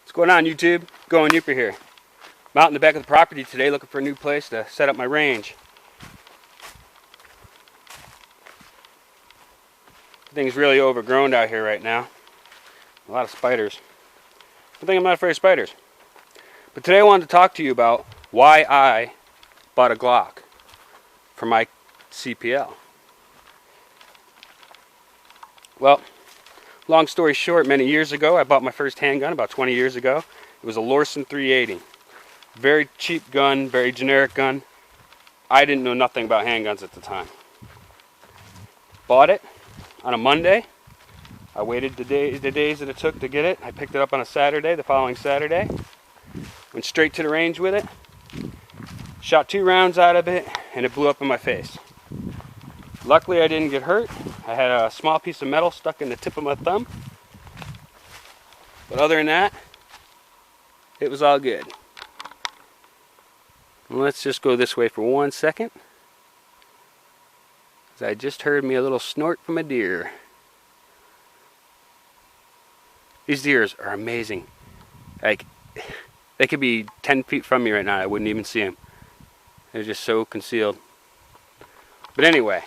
What's going on, YouTube? Going Youper here. I'm out in the back of the property today looking for a new place to set up my range. Everything's really overgrown out here right now. A lot of spiders. I think I'm not afraid of spiders. But today I wanted to talk to you about why I bought a Glock for my CPL. Well, long story short, many years ago, I bought my first handgun about 20 years ago. It was a Lorson 380. Very cheap gun, very generic gun. I didn't know nothing about handguns at the time. Bought it on a Monday. I waited the days that it took to get it. I picked it up on a Saturday, the following Saturday. Went straight to the range with it. Shot 2 rounds out of it, and it blew up in my face. Luckily, I didn't get hurt. I had a small piece of metal stuck in the tip of my thumb. But other than that, it was all good. Let's just go this way for 1 second. I just heard me a little snort from a deer. These deers are amazing. Like, they could be 10 feet from me right now. I wouldn't even see them. They're just so concealed. But anyway,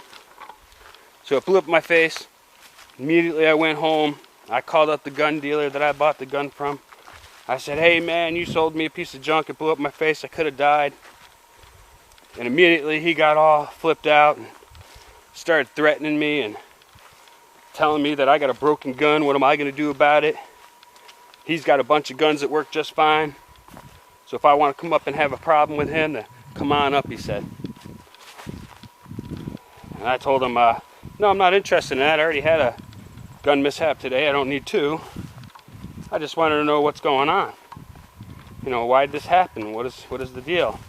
so it blew up in my face. Immediately I went home. I called up the gun dealer that I bought the gun from. I said, "Hey man, you sold me a piece of junk. It blew up in my face. I could have died." And immediately he got all flipped out and started threatening me and telling me that I got a broken gun. What am I going to do about it? He's got a bunch of guns that work just fine. So if I want to come up and have a problem with him, then come on up, he said. And I told him, no, I'm not interested in that. I already had a gun mishap today. I don't need 2. I just wanted to know what's going on. You know, why did this happen? What is the deal?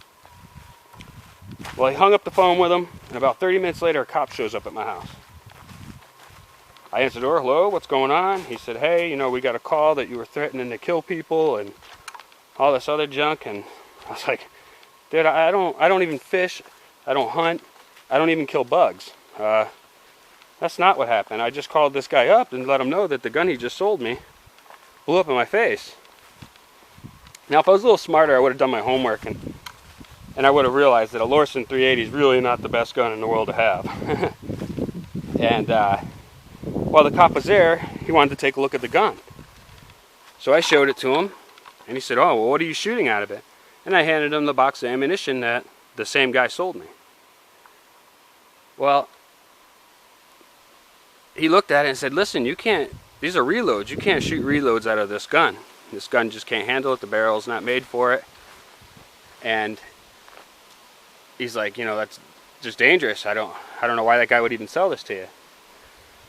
Well, he hung up the phone with him, and about 30 minutes later, a cop shows up at my house. I answered the door. "Hello, what's going on?" He said, "Hey, you know, we got a call that you were threatening to kill people and all this other junk." And I was like, "Dude, I don't even fish. I don't hunt. I don't even kill bugs. That's not what happened. I just called this guy up and let him know that the gun he just sold me blew up in my face." Now, if I was a little smarter, I would have done my homework and I would have realized that a Lorson 380 is really not the best gun in the world to have. And while the cop was there, he wanted to take a look at the gun. So I showed it to him, and he said, "Oh, well, what are you shooting out of it?" And I handed him the box of ammunition that the same guy sold me. Well, he looked at it and said, "Listen, you can't, these are reloads. You can't shoot reloads out of this gun. This gun just can't handle it. The barrel's not made for it." And he's like, "You know, that's just dangerous. I don't know why that guy would even sell this to you."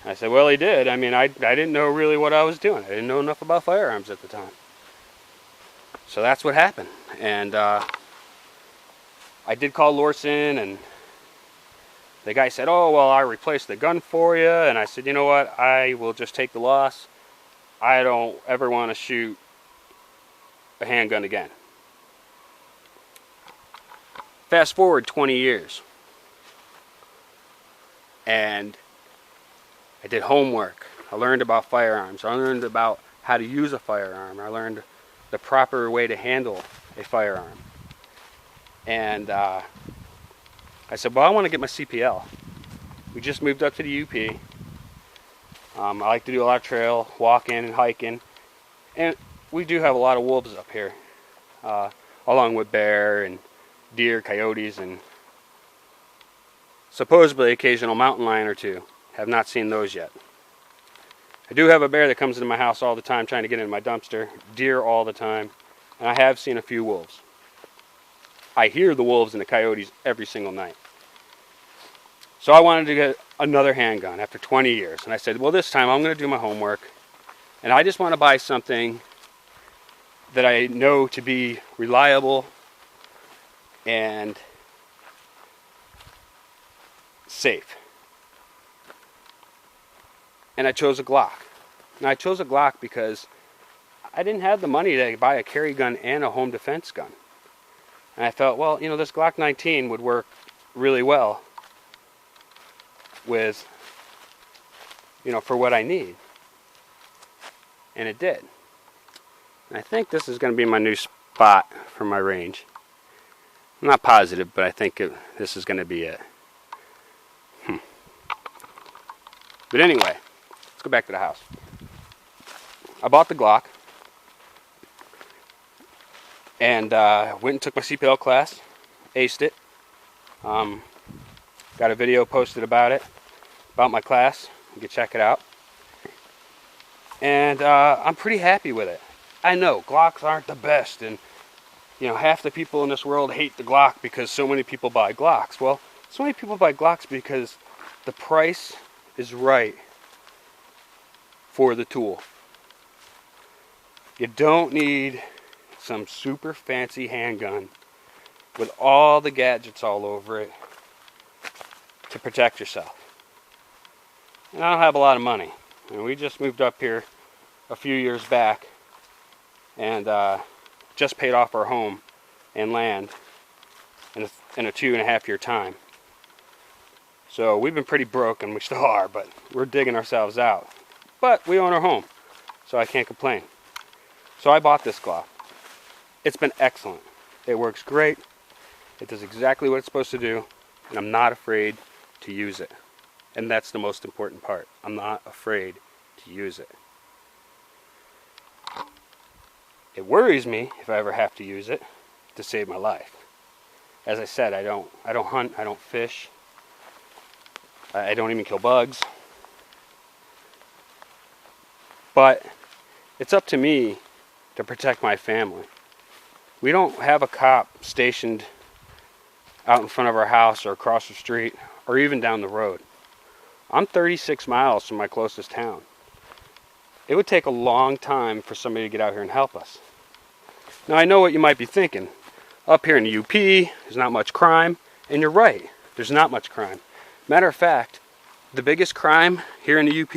I said, "Well, he did. I mean, I didn't know really what I was doing. I didn't know enough about firearms at the time." So that's what happened. And I did call Lorson, and the guy said, "Oh, well, I replaced the gun for you." And I said, "You know what? I will just take the loss. I don't ever want to shoot a handgun again." Fast forward 20 years. And I did homework. I learned about firearms. I learned about how to use a firearm. I learned the proper way to handle a firearm. And I said, "Well, I want to get my CPL." We just moved up to the UP. I like to do a lot of trail walking and hiking. And we do have a lot of wolves up here, along with bear and deer, coyotes, and supposedly occasional mountain lion or 2. Have not seen those yet. I do have a bear that comes into my house all the time trying to get into my dumpster. Deer all the time. And I have seen a few wolves. I hear the wolves and the coyotes every single night. So I wanted to get another handgun after 20 years. And I said, well, this time I'm going to do my homework. And I just want to buy something that I know to be reliable and safe. And I chose a Glock. And I chose a Glock because I didn't have the money to buy a carry gun and a home defense gun. And I thought, well, you know, this Glock 19 would work really well with, you know, for what I need. And it did. I think this is going to be my new spot for my range. I'm not positive, but I think this is going to be it. But anyway, let's go back to the house. I bought the Glock and went and took my CPL class, aced it. Got a video posted about it, about my class. You can check it out. And I'm pretty happy with it. I know Glocks aren't the best, and you know, half the people in this world hate the Glock because so many people buy Glocks. Well, so many people buy Glocks because the price is right for the tool. You don't need some super fancy handgun with all the gadgets all over it to protect yourself. And I don't have a lot of money. And we just moved up here a few years back and just paid off our home and land in a 2.5 year time. So we've been pretty broke, and we still are, but we're digging ourselves out. But we own our home, so I can't complain. So I bought this Glock. It's been excellent. It works great. It does exactly what it's supposed to do, and I'm not afraid to use it. And that's the most important part. I'm not afraid to use it. It worries me if I ever have to use it to save my life. As I said, I don't hunt, I don't fish, I don't even kill bugs. But it's up to me to protect my family. We don't have a cop stationed out in front of our house or across the street or even down the road. I'm 36 miles from my closest town. It would take a long time for somebody to get out here and help us. Now I know what you might be thinking. Up here in the UP, there's not much crime. And you're right, there's not much crime. Matter of fact, the biggest crime here in the UP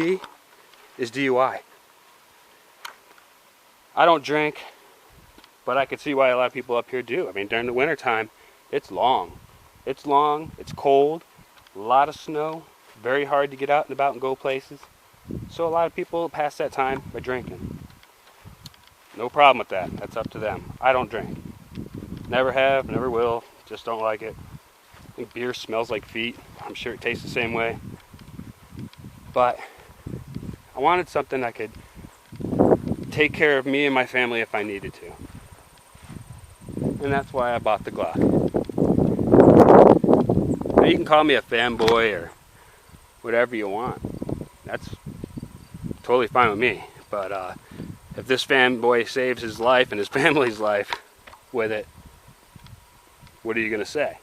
is DUI. I don't drink, but I could see why a lot of people up here do. I mean, during the wintertime, it's long. It's long, it's cold, a lot of snow, very hard to get out and about and go places. So a lot of people pass that time by drinking. No problem with that. That's up to them. I don't drink. Never have, never will. Just don't like it. I think beer smells like feet. I'm sure it tastes the same way. But I wanted something that could take care of me and my family if I needed to. And that's why I bought the Glock. Now you can call me a fanboy or whatever you want. That's totally fine with me. But if this fanboy saves his life and his family's life with it, what are you going to say?